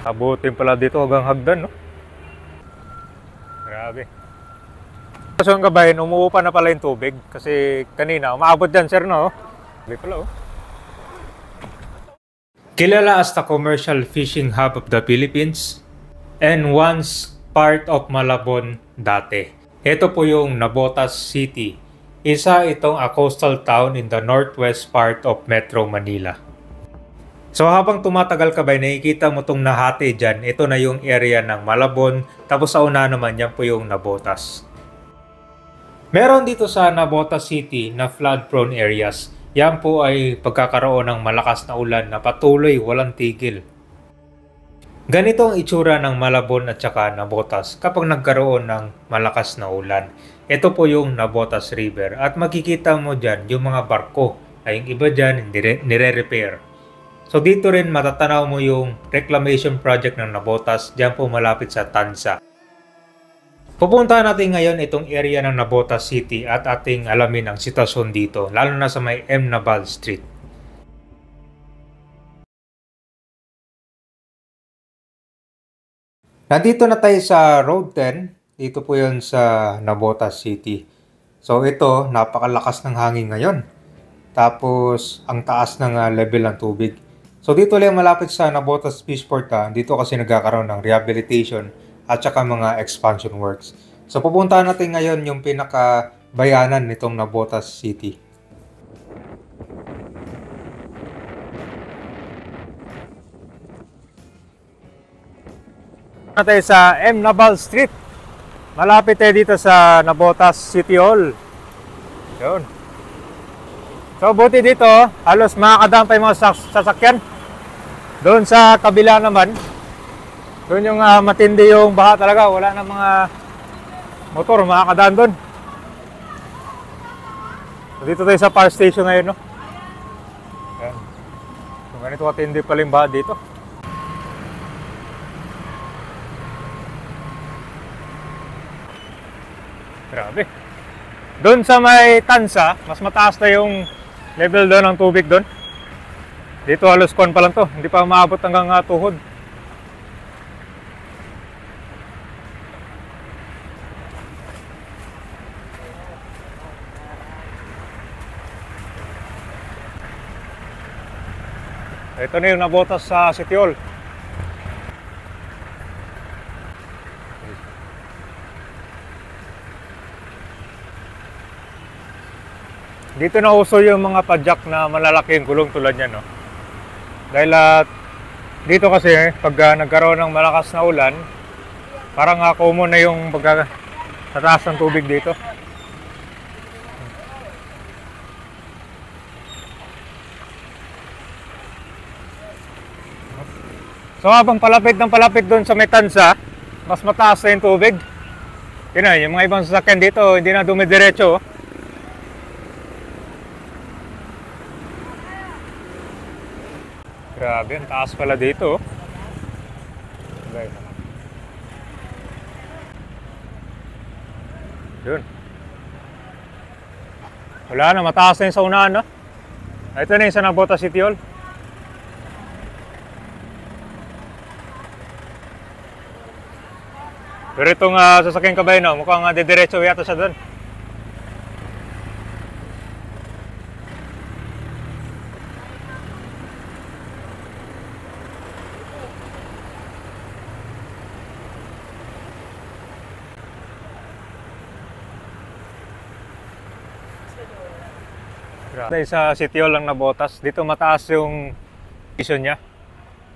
Abutin pala dito hanggang hagdan, no? Grabe. So yung gabahin, umuupa na pala yung tubig. Kasi kanina, umaabot dyan, sir, no? Grabe pala, oh. Kilala as the commercial fishing hub of the Philippines and once part of Malabon dati. Ito po yung Navotas City. Isa itong a coastal town in the northwest part of Metro Manila. So habang tumatagal ka ba, nakikita mo itong nahati dyan. Ito na yung area ng Malabon. Tapos sa una naman, yan po yung Navotas. Meron dito sa Navotas City na flood-prone areas. Yan po ay pagkakaroon ng malakas na ulan na patuloy walang tigil. Ganito ang itsura ng Malabon at saka Navotas kapag nagkaroon ng malakas na ulan. Ito po yung Navotas River at makikita mo dyan yung mga barko ay yung iba dyan nire-repair. So dito rin matatanaw mo yung reclamation project ng Navotas dyan po malapit sa Tansa. Pupuntahan natin ngayon itong area ng Navotas City at ating alamin ang sitwasyon dito lalo na sa may M. Nabal Street. Nandito na tayo sa Road 10. Dito po yun sa Navotas City. So ito, napakalakas ng hangin ngayon. Tapos ang taas ng level ng tubig. So dito lang malapit sa Navotas Fishport. Dito kasi nagkakaroon ng rehabilitation at saka mga expansion works. So pupuntahan natin ngayon yung pinakabayanan nitong Navotas City. Tayo sa M. Nabal Street. Malapit tayo dito sa Navotas City Hall. Yun. So buti dito, halos makakadaan pa yung mga sasakyan. Doon sa kabila naman, doon yung matindi yung baha talaga. Wala na mga motor makakadaan doon. So dito tayo sa power station ngayon, no? Yan. So ganito matindi pala yung baha dito. Grabe. Doon sa may Tansa, mas mataas na yung level doon ng tubig doon. Dito halos kon pa lang to, hindi pa maabot hanggang tuhod. Ito na yung Navotas sa City Hall. Dito na uso yung mga padjak na malalaking gulong tulad yan, no? Dahil dito kasi pag nagkaroon ng malakas na ulan, parang common na yung pagkataas ng tubig dito. So habang palapit ng palapit doon sa may Tansa, mas mataas na yung tubig. Yun na, yung mga ibang sasakyan dito hindi na dumidiretso. Grabe, ang taas pala dito. Okay. Yun. Wala na, mataas na yung sa unahan, no? Ito na yung sa Navotas City Hall. Pero itong sasakyan kabay, no? Mukhang didiretso yata siya doon. Dahil sa City Hall lang Navotas, dito mataas yung vision niya.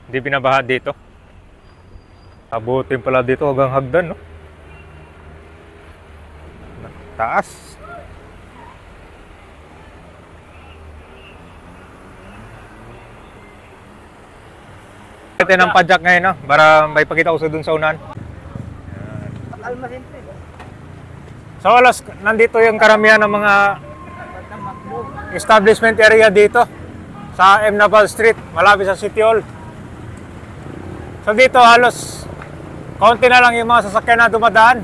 Hindi binabaha dito. Abutin pala dito hanggang hagdan, no? Taas. Ito ng padjak ngayon, no? Para may pakita ko sa dun sa unahan. So alas, nandito yung karamihan ng mga establishment area dito sa M. Nabal Street, malapit sa City Hall. So dito halos kaunti na lang yung mga sasakyan na dumadaan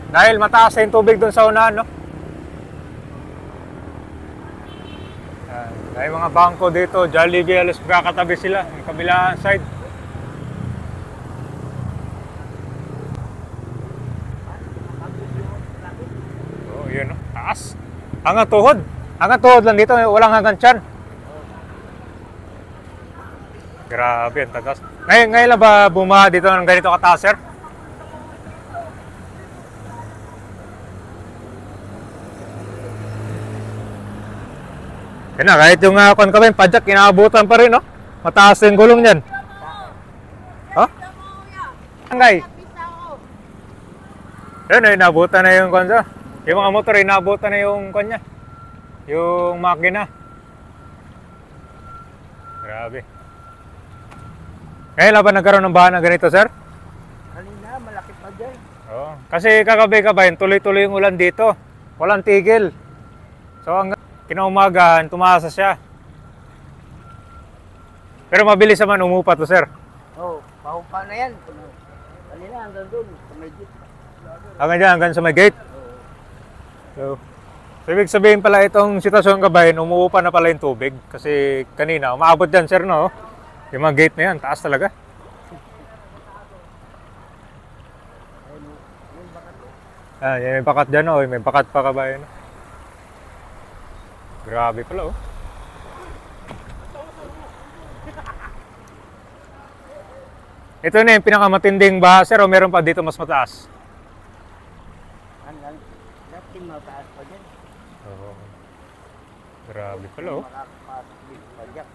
dahil mataas na yung tubig doon sa unahan, no? May mga bangko dito, Jollibee, halos kakatabi sila yung kabilang side. Hanggang tuhod. Hanggang tuhod lang dito, walang hanggang tiyan. Grabe, ang tagas. Ngayon lang ba bumaha dito ng ganito kataas, sir? Yan na, kahit yung kung kami, padyak, inaabutan pa rin, no? Mataas yung gulong niyan. Oh? Angay. Yun, inaabutan na yung kanya. Yung mga motor, inaabutan na yung kanya. Yung makina. Grabe. Ngayon lang ba nagkaroon ng bahan ng ganito, sir? Kanina, malaki pa dyan. Oo. Kasi kagabi-gabayin, tuloy-tuloy yung ulan dito. Walang tigil. So hanggang kinaumagahan, tumasa siya. Pero mabilis naman umupa to, sir. Oo, pahupa na yan. Kanina hanggang doon, sa may jeep. Hanggang sa may gate. So ibig sabihin pala itong sitwasyon kabayan, umuupa na pala yung tubig. Kasi kanina, umaabot dyan, sir, no? Yung mga gate na yan, taas talaga. Yan, may bakat dyan, oh. May bakat pa kabayan. Grabe pala, oh. Ito na yung pinakamatinding baha, sir, o meron pa dito mas mataas? Hanggang, dati mataas pa dyan. Oo. Grabe pala, oh. Makakapasok pa dyan.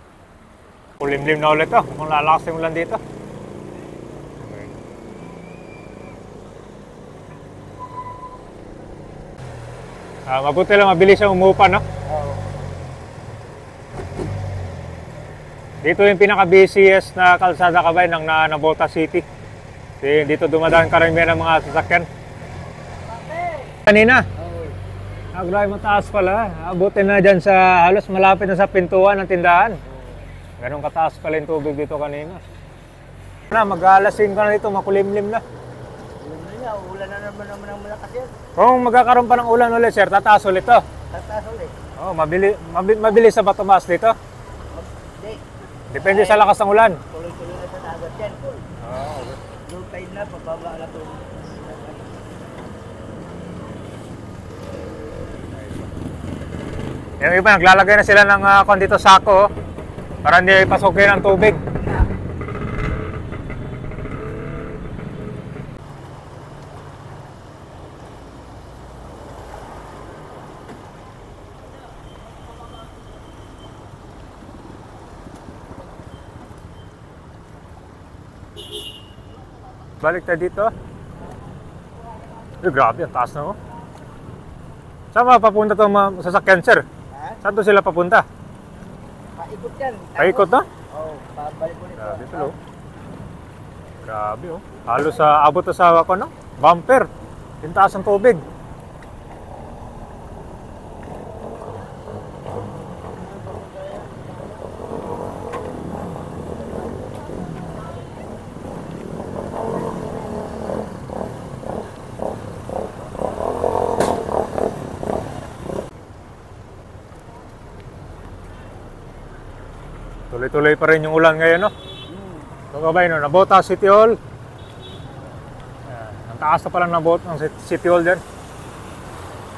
Kulimlim na ulit, oh. Kung lalakas yung ulan dito. Mabuti lang, mabilis siyang umupa, no? Oo. Dito yung pinaka-busiest na kalsada kabay ng Nabota City. Dito dumadaan karamihan ng mga sasakyan. Kanina? Oo. Grabe, mataas pala. Abutin na dyan sa halos malapit na sa pintuan ng tindahan. Ganun kataas pala yung tubig dito kanina. Mag-alasing ka na dito, makulimlim na. Ulan na naman ang malakas yan. Kung magkakaroon pa ng ulan ulit, sir, tataas ulit to. Tataas ulit. Oh, mabilis sa ba tumaas dito? Hindi. Depende sa lakas ng ulan. Tuloy-tuloy na sa nagat yan. Oh, Low tide na, pababa na ito. yung iba, naglalagay na sila ng dito sako, oh, para hindi pasukin ang tubig. Balik tayo dito. Grabe, ang taas na, oh. Saan papunta itong sasakyan, sir? Ha? Saan to sila papunta? Paikot yan. Paikot na? Oo, pabalik ulit. Grabe ito, oh. Grabe, oh. Halos abot na sa ako, no? Bumper. Yung taas ng tubig. Tuloy-tuloy pa rin yung ulan ngayon, no? So, kabay, no? Nabota City Hall. Ang taas na pala ng City Hall dyan.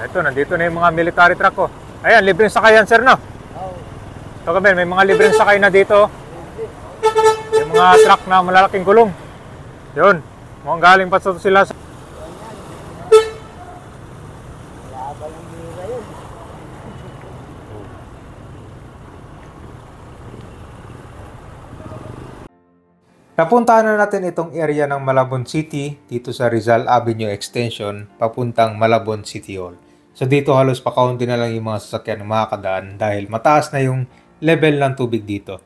Ito, nandito na yung mga military truck, oh. Ayan, libreng sakayan, sir, no? Oo. So, kabay, may mga libreng sakay na dito. Yung mga truck na malalaking gulong. Yun. Mukhang galing pa sila sa... Laban ang bira yun. Napuntahan na natin itong area ng Malabon City dito sa Rizal Avenue Extension papuntang Malabon City Hall. So dito halos pakaunti na lang yung mga sasakyan na makakadaan dahil mataas na yung level ng tubig dito.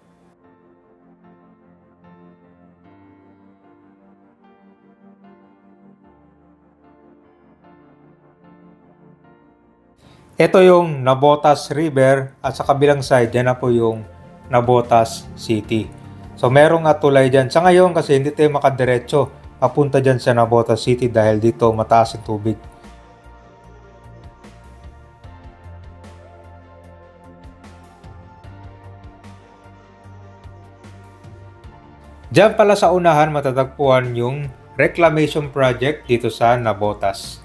Ito yung Nabotas River at sa kabilang side yan na po yung Nabotas City. So merong tulay dyan. Sa ngayon kasi hindi tayo makadiretso papunta dyan sa Nabotas City dahil dito mataas ang tubig. Diyan pala sa unahan matatagpuan yung reclamation project dito sa Nabotas.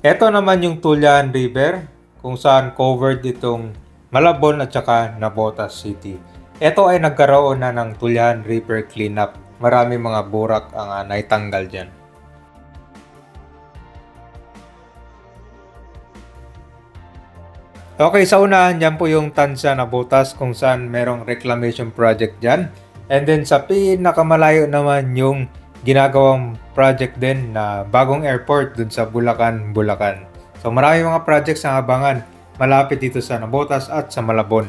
Ito naman yung Tulyan River kung saan covered itong Malabon at saka Navotas City. Ito ay nagkaroon na ng Tulyan River cleanup. Marami mga burak ang naitanggal dyan. Okay, sa unahan dyan po yung Tansa Navotas kung saan merong reclamation project dyan. And then sa pinakamalayo naman yung ginagawang project din na bagong airport dun sa Bulacan, Bulacan. So marami mga projects na abangan malapit dito sa Navotas at sa Malabon.